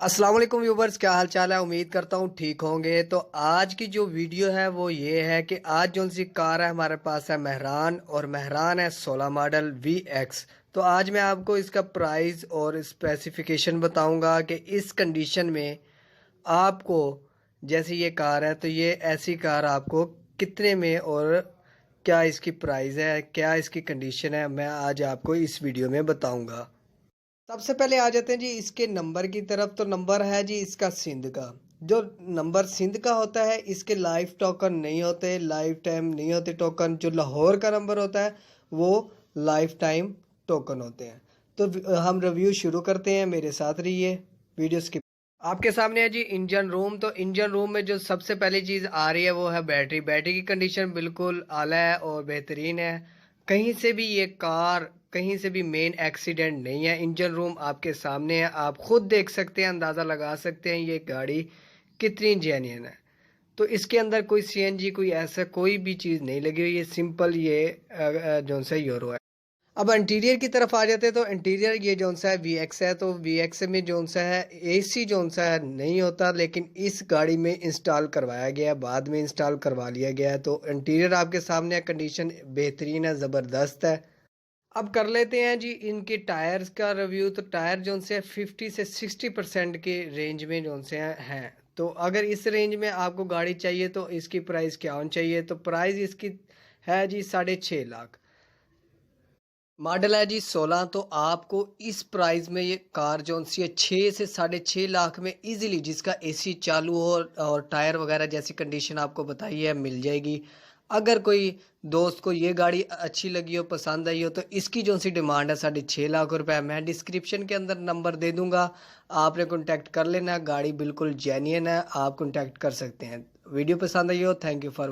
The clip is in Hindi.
अस्सलाम वालेकुम व्यूवर्स, क्या हाल चाल है। उम्मीद करता हूँ ठीक होंगे। तो आज की जो वीडियो है वो ये है कि आज जो सी कार है हमारे पास है महरान, और महरान है 16 मॉडल VX। तो आज मैं आपको इसका प्राइस और स्पेसिफिकेशन बताऊंगा कि इस कंडीशन में आपको, जैसे ये कार है तो ये ऐसी कार आपको कितने में, और क्या इसकी प्राइस है, क्या इसकी कंडीशन है, मैं आज आपको इस वीडियो में बताऊंगा। सबसे पहले आ जाते हैं जी इसके नंबर की तरफ। तो नंबर है जी इसका सिंध का। जो नंबर सिंध का होता है इसके लाइफ टोकन नहीं होते, लाइफ टाइम नहीं होते टोकन। जो लाहौर का नंबर होता है वो लाइफ टाइम टोकन होते हैं। तो हम रिव्यू शुरू करते हैं, मेरे साथ रहिए, वीडियो स्किप। आपके सामने है जी इंजन रूम। तो इंजन रूम में जो सबसे पहली चीज़ आ रही है वो है बैटरी। बैटरी की कंडीशन बिल्कुल आला है और बेहतरीन है। कहीं से भी ये कार, कहीं से भी मेन एक्सीडेंट नहीं है। इंजन रूम आपके सामने है, आप खुद देख सकते हैं, अंदाज़ा लगा सकते हैं ये गाड़ी कितनी जेन्युइन है। तो इसके अंदर कोई CNG, कोई ऐसा कोई भी चीज़ नहीं लगी हुई है। सिंपल ये जो सा यूरो है। अब इंटीरियर की तरफ आ जाते हैं। तो इंटीरियर ये जोन सा है VX है। तो VX में जोन सा है AC जोन सा है नहीं होता, लेकिन इस गाड़ी में इंस्टॉल करवाया गया है, बाद में इंस्टॉल करवा लिया गया है। तो इंटीरियर आपके सामने है, कंडीशन बेहतरीन है, ज़बरदस्त है। अब कर लेते हैं जी इनके टायर्स का रिव्यू। तो टायर जोन से 50 से 60% के रेंज में जोन से हैं। तो अगर इस रेंज में आपको गाड़ी चाहिए तो इसकी प्राइस क्या होनी चाहिए। तो प्राइस इसकी है जी 6.5 लाख। मॉडल है जी 16। तो आपको इस प्राइस में ये कार जो सी है 6 से 6.5 लाख में इजीली, जिसका AC चालू हो और टायर वगैरह जैसी कंडीशन आपको बताई है, मिल जाएगी। अगर कोई दोस्त को ये गाड़ी अच्छी लगी हो, पसंद आई हो, तो इसकी जो सी डिमांड है 6.5 लाख रुपए। मैं डिस्क्रिप्शन के अंदर नंबर दे दूंगा, आपने कॉन्टैक्ट कर लेना। गाड़ी बिल्कुल जेन्युइन है, आप कॉन्टैक्ट कर सकते हैं। वीडियो पसंद आई हो, थैंक यू फॉर